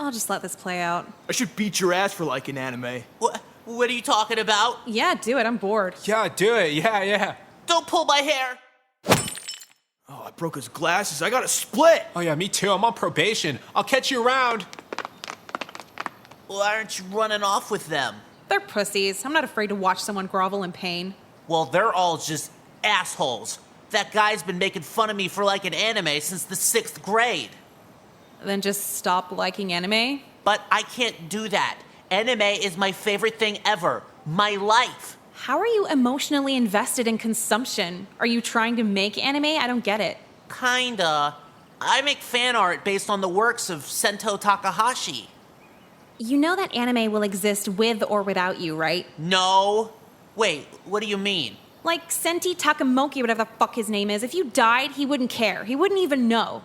I'll just let this play out. I should beat your ass for liking anime. What are you talking about? Yeah, do it. I'm bored. Yeah, do it. Yeah. Don't pull my hair! Oh, I broke his glasses. I got a split. Oh yeah, me too. I'm on probation. I'll catch you around. Why aren't you running off with them? They're pussies. I'm not afraid to watch someone grovel in pain. Well, they're all just assholes. That guy's been making fun of me for liking anime since the 6th grade. Then just stop liking anime? But I can't do that. Anime is my favorite thing ever. My life. How are you emotionally invested in consumption? Are you trying to make anime? I don't get it. Kinda. I make fan art based on the works of Sento Takahashi. You know that anime will exist with or without you, right? No. Wait, what do you mean? Like Senti Takamoki, whatever the fuck his name is. If you died, he wouldn't care. He wouldn't even know.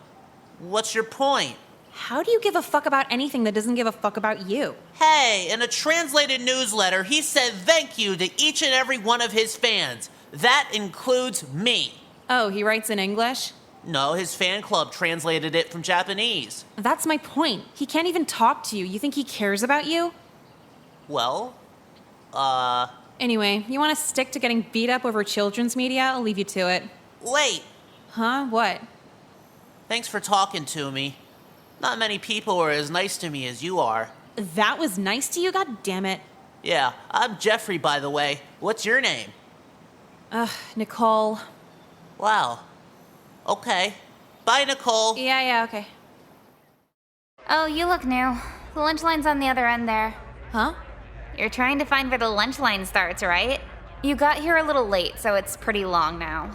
What's your point? How do you give a fuck about anything that doesn't give a fuck about you? Hey, in a translated newsletter, he said thank you to each and every one of his fans. That includes me. Oh, he writes in English? No, his fan club translated it from Japanese. That's my point. He can't even talk to you. You think he cares about you? Well, Anyway, you want to stick to getting beat up over children's media? I'll leave you to it. wait. Huh? What? Thanks for talking to me. Not many people are as nice to me as you are. That was nice to you? God damn it. Yeah, I'm Jeffrey, by the way. What's your name? Nicole. Wow. Okay. Bye, Nicole. Yeah, okay. Oh, you look new. The lunch line's on the other end there. Huh? You're trying to find where the lunch line starts, right? You got here a little late, so it's pretty long now.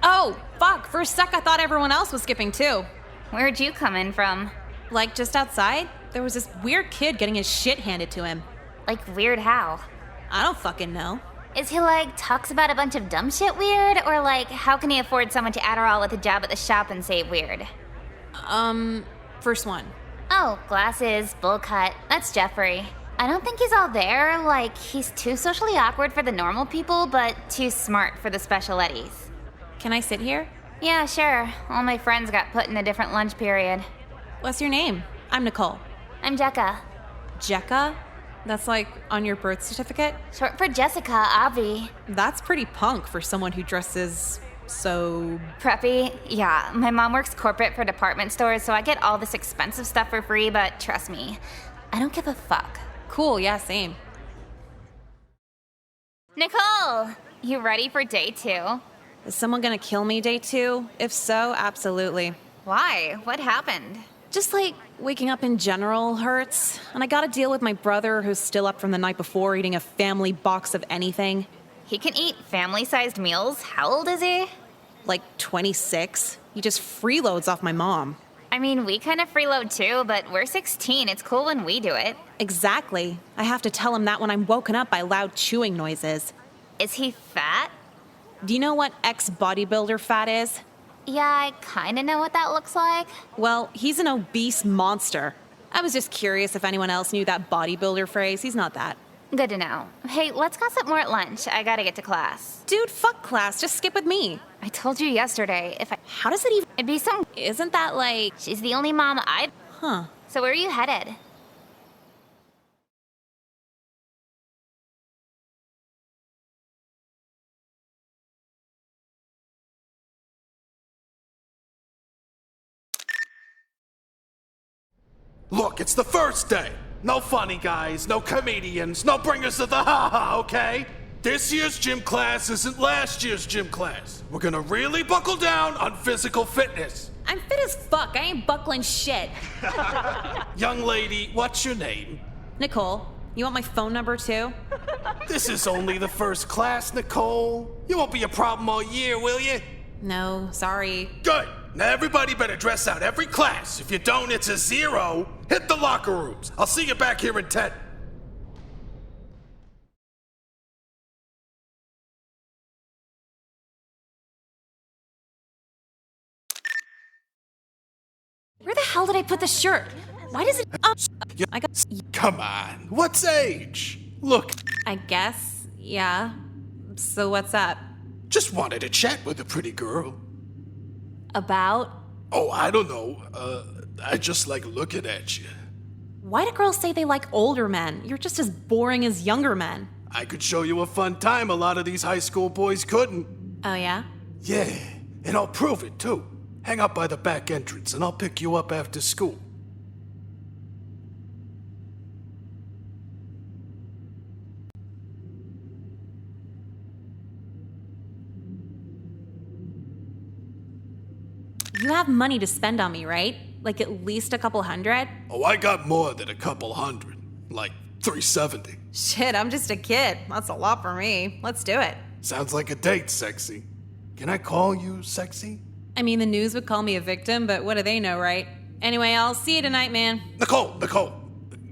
Oh, fuck. For a sec, I thought everyone else was skipping too. Where'd you come in from? Like, just outside, there was this weird kid getting his shit handed to him. Like, weird how? I don't fucking know. Is he like, talks about a bunch of dumb shit weird? Or like, how can he afford someone to Adderall with a job at the shop and say weird? First one. Oh, glasses, bowl cut. That's Jeffrey. I don't think he's all there. Like, he's too socially awkward for the normal people, but too smart for the special eddies. Can I sit here? Yeah, sure. All my friends got put in a different lunch period. What's your name? I'm Nicole. I'm Jekka. Jekka? That's like on your birth certificate? Short for Jessica, Avi. That's pretty punk for someone who dresses so... Preppy? Yeah, my mom works corporate for department stores, so I get all this expensive stuff for free, but trust me, I don't give a fuck. Cool, yeah, same. Nicole! You ready for day 2? Is someone gonna kill me day 2? If so, absolutely. Why? What happened? Just like waking up in general hurts, and I gotta deal with my brother who's still up from the night before eating a family box of anything. He can eat family-sized meals? How old is he? Like 26. He just freeloads off my mom. I mean, we kind of freeload too, but we're 16. It's cool when we do it. Exactly. I have to tell him that when I'm woken up by loud chewing noises. Is he fat? Do you know what ex-bodybuilder fat is? Yeah, I kind of know what that looks like. Well, he's an obese monster. I was just curious if anyone else knew that bodybuilder phrase. He's not that. Good to know. Hey, let's gossip more at lunch. I gotta get to class. Dude, fuck class. Just skip with me. I told you yesterday, How does it even... it'd be some... Isn't that like... She's the only mom I'd... Huh. So where are you headed? Look, it's the first day. No funny guys, no comedians, no bringers of the ha-ha, okay? This year's gym class isn't last year's gym class. We're gonna really buckle down on physical fitness. I'm fit as fuck. I ain't buckling shit. Young lady, what's your name? Nicole, you want my phone number too? This is only the first class, Nicole. You won't be a problem all year, will you? No, sorry. Good. Now everybody better dress out every class. If you don't, it's a 0. Hit the locker rooms. I'll see you back here in 10. Where the hell did I put the shirt? Why does it... I got... Come on. What's age? Look, I guess, yeah. So what's up? just wanted to chat with a pretty girl. About? Oh, I don't know. I just like looking at you. Why do girls say they like older men? You're just as boring as younger men. I could show you a fun time a lot of these high school boys couldn't. Oh, yeah? Yeah, and I'll prove it too. Hang out by the back entrance and I'll pick you up after school. You have money to spend on me, right? Like at least a couple hundred? Oh, I got more than a couple hundred. Like 370. Shit, I'm just a kid. That's a lot for me. Let's do it. Sounds like a date, sexy. Can I call you sexy? I mean, the news would call me a victim, but what do they know, right? Anyway, I'll see you tonight, man. Nicole,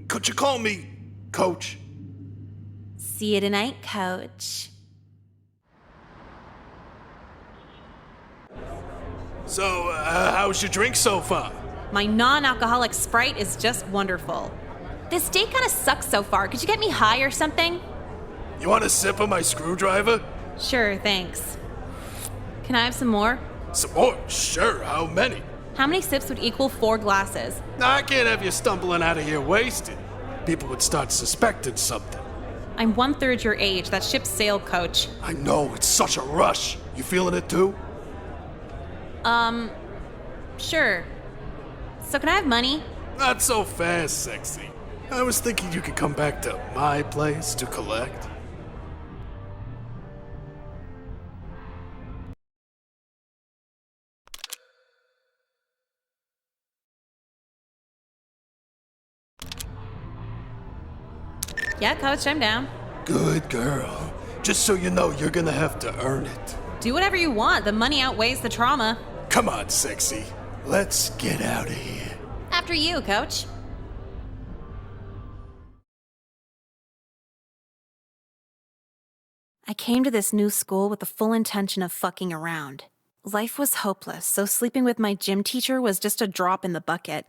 could you call me Coach? See you tonight, coach. So, how's your drink so far? My non-alcoholic Sprite is just wonderful. This date kind of sucks so far. Could you get me high or something? You want a sip of my screwdriver? Sure, thanks. Can I have some more? Some more? Sure, how many? How many sips would equal 4 glasses? I can't have you stumbling out of here wasted. People would start suspecting something. I'm 1/3 your age. That ship sailed, coach. I know, it's such a rush. You feeling it too? Sure. So can I have money? Not so fast, sexy. I was thinking you could come back to my place to collect. Yeah, coach, I'm down. Good girl. Just so you know, you're gonna have to earn it. Do whatever you want. The money outweighs the trauma. Come on, sexy. Let's get out of here. After you, coach. I came to this new school with the full intention of fucking around. Life was hopeless, so sleeping with my gym teacher was just a drop in the bucket.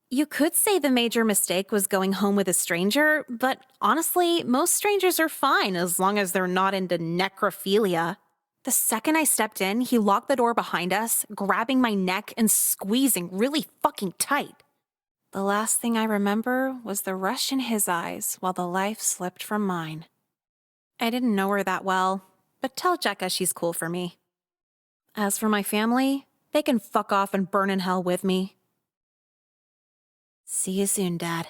You could say the major mistake was going home with a stranger, but honestly, most strangers are fine as long as they're not into necrophilia. The second I stepped in, he locked the door behind us, grabbing my neck and squeezing really fucking tight. The last thing I remember was the rush in his eyes while the life slipped from mine. I didn't know her that well, but tell Jekka she's cool for me. As for my family, they can fuck off and burn in hell with me. See you soon, Dad.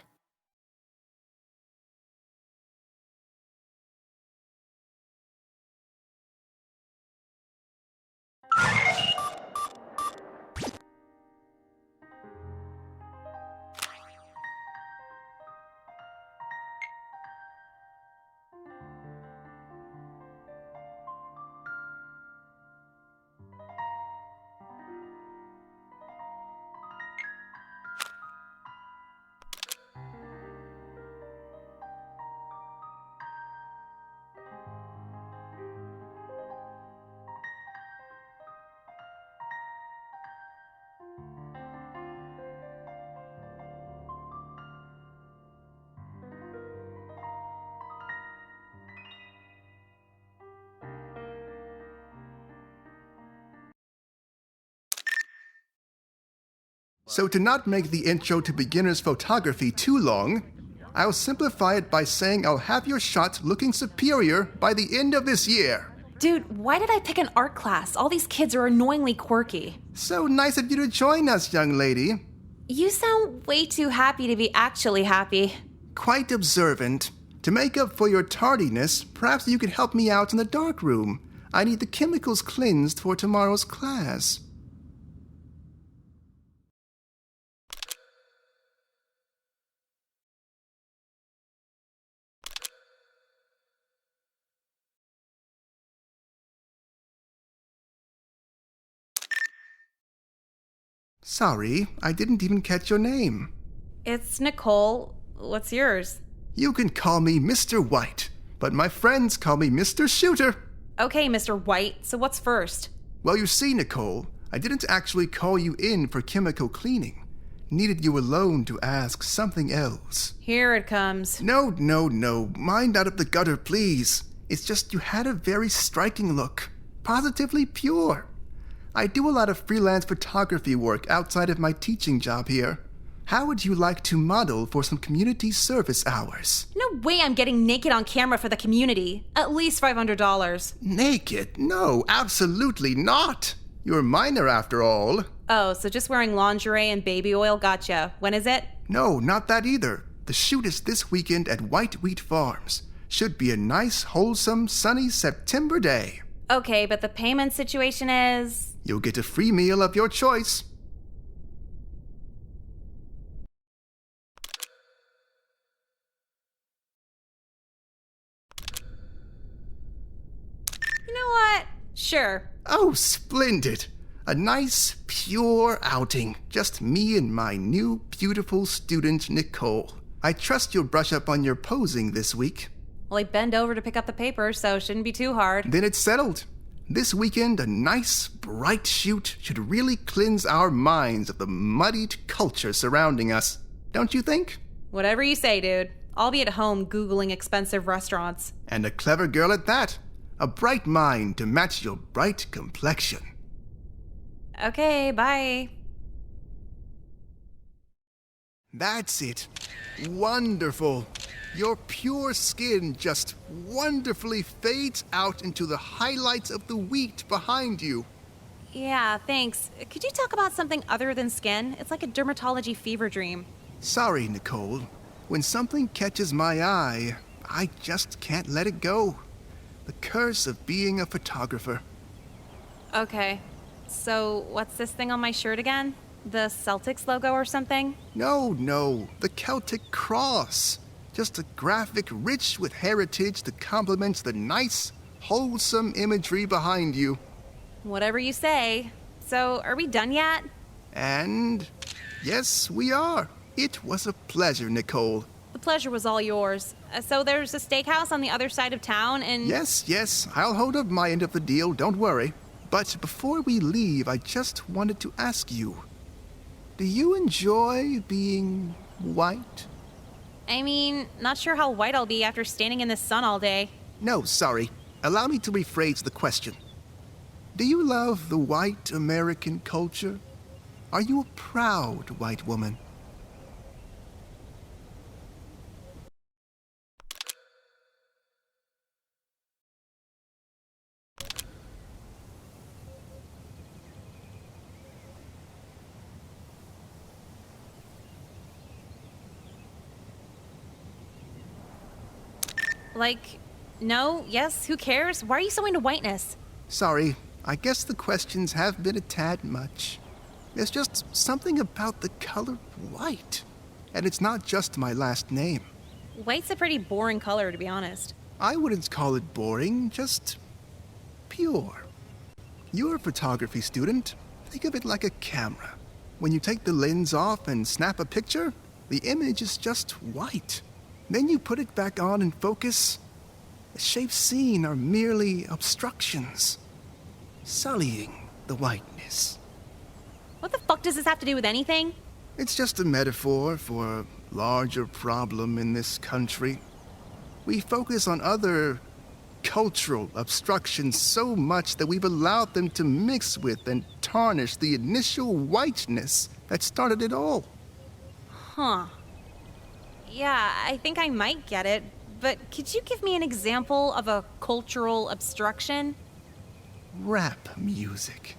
So to not make the intro to beginner's photography too long, I'll simplify it by saying I'll have your shot looking superior by the end of this year. Dude, why did I pick an art class? All these kids are annoyingly quirky. So nice of you to join us, young lady. You sound way too happy to be actually happy. Quite observant. To make up for your tardiness, perhaps you could help me out in the dark room. I need the chemicals cleansed for tomorrow's class. Sorry, I didn't even catch your name. It's Nicole. What's yours? You can call me Mr. White, but my friends call me Mr. Shooter. Okay, Mr. White, so what's first? Well, you see, Nicole, I didn't actually call you in for chemical cleaning. Needed you alone to ask something else. Here it comes. No. Mind out of the gutter, please. It's just you had a very striking look. Positively pure. I do a lot of freelance photography work outside of my teaching job here. How would you like to model for some community service hours? No way I'm getting naked on camera for the community. At least $500. Naked? No, absolutely not. You're a minor after all. Oh, so just wearing lingerie and baby oil gotcha. When is it? No, not that either. The shoot is this weekend at White Wheat Farms. Should be a nice, wholesome, sunny September day. Okay, but the payment situation is... You'll get a free meal of your choice. You know what? Sure. Oh, splendid. A nice, pure outing. Just me and my new, beautiful student, Nicole. I trust you'll brush up on your posing this week. Well, I bend over to pick up the papers, so shouldn't be too hard. Then it's settled. This weekend, a nice, bright shoot should really cleanse our minds of the muddied culture surrounding us. Don't you think? Whatever you say, dude. I'll be at home Googling expensive restaurants. And a clever girl at that. A bright mind to match your bright complexion. Okay, bye. That's it. Wonderful. Your pure skin just wonderfully fades out into the highlights of the wheat behind you. Yeah, thanks. Could you talk about something other than skin? It's like a dermatology fever dream. Sorry, Nicole. When something catches my eye, I just can't let it go. The curse of being a photographer. Okay. So, what's this thing on my shirt again? The Celtics logo or something? No, the Celtic cross. Just a graphic rich with heritage that complements the nice, wholesome imagery behind you. Whatever you say. So, are we done yet? And yes, we are. It was a pleasure, Nicole. The pleasure was all yours. So there's a steakhouse on the other side of town and... Yes, I'll hold up my end of the deal, don't worry. But before we leave, I just wanted to ask you, do you enjoy being white? I mean, not sure how white I'll be after standing in the sun all day. No, sorry. Allow me to rephrase the question. Do you love the white American culture? Are you a proud white woman? Like, no, yes, who cares? Why are you so into whiteness? Sorry, I guess the questions have been a tad much. There's just something about the color white. And it's not just my last name. White's a pretty boring color, to be honest. I wouldn't call it boring, just pure. You're a photography student. Think of it like a camera. When you take the lens off and snap a picture, the image is just white. Then you put it back on and focus. The shapes seen are merely obstructions, sullying the whiteness. What the fuck does this have to do with anything? It's just a metaphor for a larger problem in this country. We focus on other cultural obstructions so much that we've allowed them to mix with and tarnish the initial whiteness that started it all. Huh. Yeah, I think I might get it, but could you give me an example of a cultural obstruction? Rap music.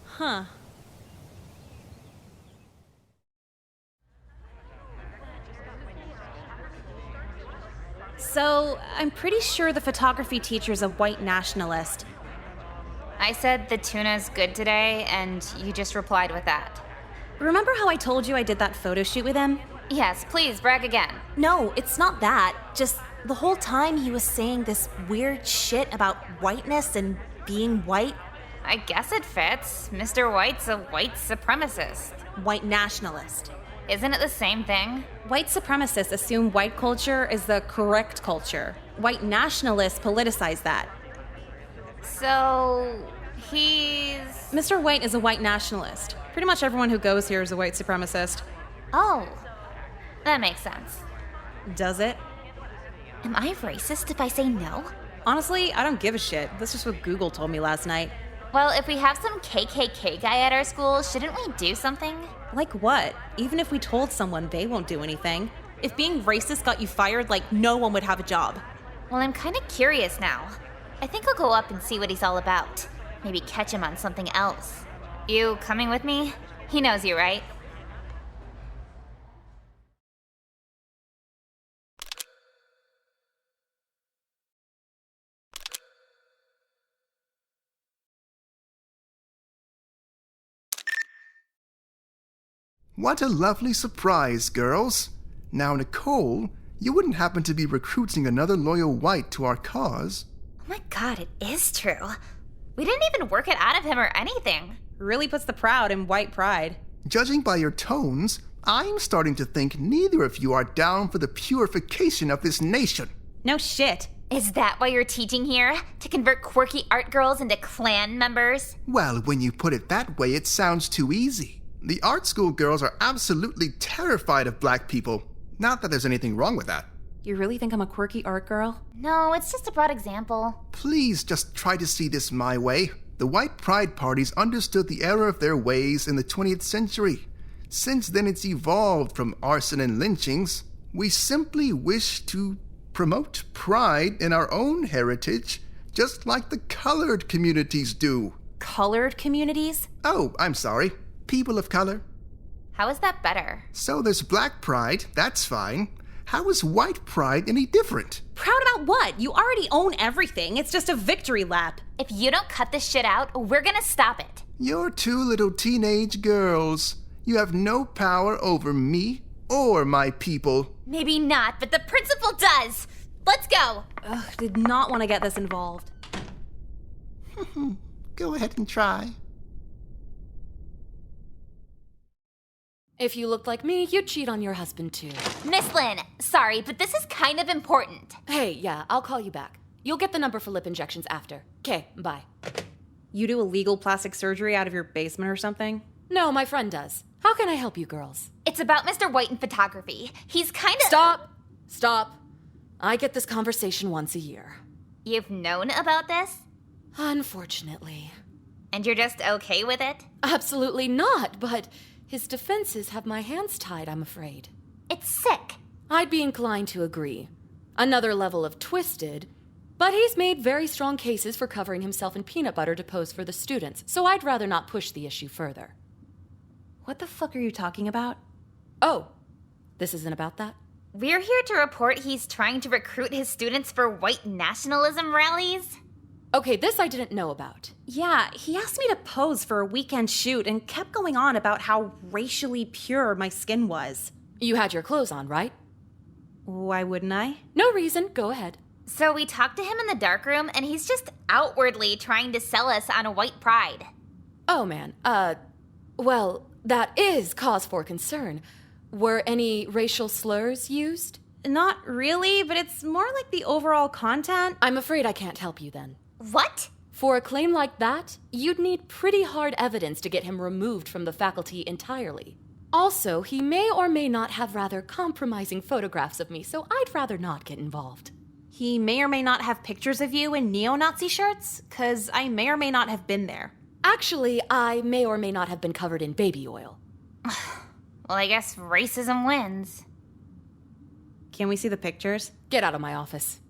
Huh. So, I'm pretty sure the photography teacher's a white nationalist. I said the tuna's good today, and you just replied with that. Remember how I told you I did that photo shoot with him? Yes, please, brag again. No, it's not that. Just the whole time he was saying this weird shit about whiteness and being white. I guess it fits. Mr. White's a white supremacist. White nationalist. Isn't it the same thing? White supremacists assume white culture is the correct culture. White nationalists politicize that. So, he's... Mr. White is a white nationalist. Pretty much everyone who goes here is a white supremacist. Oh, that makes sense. Does it? Am I racist if I say no? Honestly, I don't give a shit. That's just what Google told me last night. Well, if we have some KKK guy at our school, shouldn't we do something? Like what? Even if we told someone, they won't do anything. If being racist got you fired, like no one would have a job. Well, I'm kind of curious now. I think I'll go up and see what he's all about. Maybe catch him on something else. You coming with me? He knows you, right? What a lovely surprise, girls. Now, Nicole, you wouldn't happen to be recruiting another loyal white to our cause? Oh my god, it is true. We didn't even work it out of him or anything. Really puts the proud in white pride. Judging by your tones, I'm starting to think neither of you are down for the purification of this nation. No shit. Is that why you're teaching here? To convert quirky art girls into clan members? Well, when you put it that way, it sounds too easy. The art school girls are absolutely terrified of black people. Not that there's anything wrong with that. You really think I'm a quirky art girl? No, it's just a broad example. Please just try to see this my way. The white pride parties understood the error of their ways in the 20th century. Since then, it's evolved from arson and lynchings. We simply wish to promote pride in our own heritage, just like the colored communities do. Colored communities? Oh, I'm sorry. People of color. How is that better? So there's black pride, that's fine. How is white pride any different? Proud about what? You already own everything. It's just a victory lap. If you don't cut this shit out, we're gonna stop it. You're two little teenage girls. You have no power over me or my people. Maybe not, but the principal does. Let's go. Ugh, did not want to get this involved. Go ahead and try. If you looked like me, you'd cheat on your husband too. Miss Lynn, sorry, but this is kind of important. Hey, yeah, I'll call you back. You'll get the number for lip injections after. Okay, bye. You do illegal plastic surgery out of your basement or something? No, my friend does. How can I help you girls? It's about Mr. White in photography. He's kind of... Stop! I get this conversation once a year. You've known about this? Unfortunately. And you're just okay with it? Absolutely not, but his defenses have my hands tied, I'm afraid. It's sick. I'd be inclined to agree. Another level of twisted, but he's made very strong cases for covering himself in peanut butter to pose for the students, so I'd rather not push the issue further. What the fuck are you talking about? Oh, this isn't about that? We're here to report he's trying to recruit his students for white nationalism rallies. Okay, this I didn't know about. Yeah, he asked me to pose for a weekend shoot and kept going on about how racially pure my skin was. You had your clothes on, right? Why wouldn't I? No reason, go ahead. So we talked to him in the darkroom, and he's just outwardly trying to sell us on a white pride. Oh man, well, that is cause for concern. Were any racial slurs used? Not really, but it's more like the overall content. I'm afraid I can't help you then. What? For a claim like that, you'd need pretty hard evidence to get him removed from the faculty entirely. Also, he may or may not have rather compromising photographs of me, so I'd rather not get involved. He may or may not have pictures of you in neo-Nazi shirts, 'cause I may or may not have been there. Actually, I may or may not have been covered in baby oil. Well, I guess racism wins. Can we see the pictures? Get out of my office.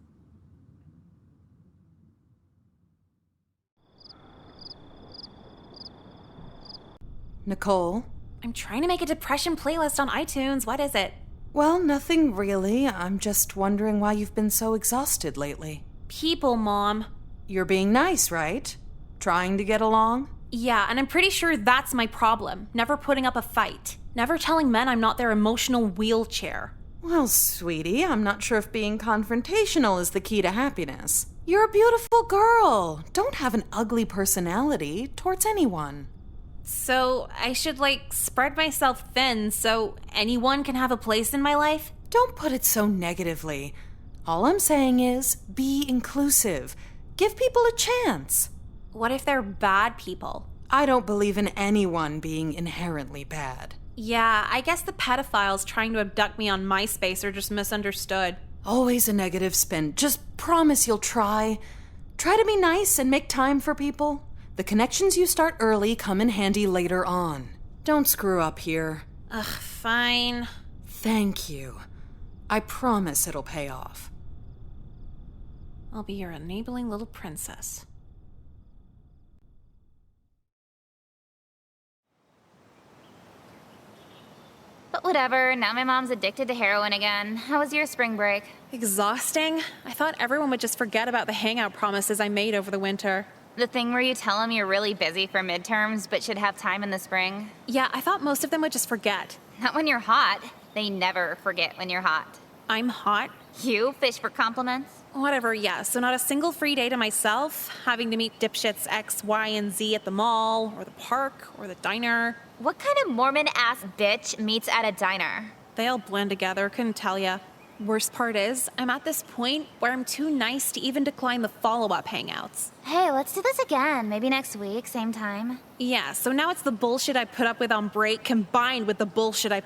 Nicole? I'm trying to make a depression playlist on iTunes. What is it? Well, nothing really. I'm just wondering why you've been so exhausted lately. People, Mom. You're being nice, right? Trying to get along? Yeah, and I'm pretty sure that's my problem. Never putting up a fight. Never telling men I'm not their emotional wheelchair. Well, sweetie, I'm not sure if being confrontational is the key to happiness. You're a beautiful girl. Don't have an ugly personality towards anyone. So I should, spread myself thin so anyone can have a place in my life? Don't put it so negatively. All I'm saying is, be inclusive. Give people a chance. What if they're bad people? I don't believe in anyone being inherently bad. Yeah, I guess the pedophiles trying to abduct me on MySpace are just misunderstood. Always a negative spin. Just promise you'll try. Try to be nice and make time for people. The connections you start early come in handy later on. Don't screw up here. Ugh, fine. Thank you. I promise it'll pay off. I'll be your enabling little princess. But whatever, now my mom's addicted to heroin again. How was your spring break? Exhausting? I thought everyone would just forget about the hangout promises I made over the winter. The thing where you tell them you're really busy for midterms but should have time in the spring? Yeah, I thought most of them would just forget. Not when you're hot. They never forget when you're hot. I'm hot? You fish for compliments? Whatever, yeah. So not a single free day to myself, having to meet dipshits X, Y, and Z at the mall, or the park, or the diner. What kind of Mormon-ass bitch meets at a diner? They all blend together, couldn't tell ya. Worst part is, I'm at this point where I'm too nice to even decline the follow-up hangouts. Hey, let's do this again. Maybe next week, same time. Yeah, so now it's the bullshit I put up with on break combined with the bullshit I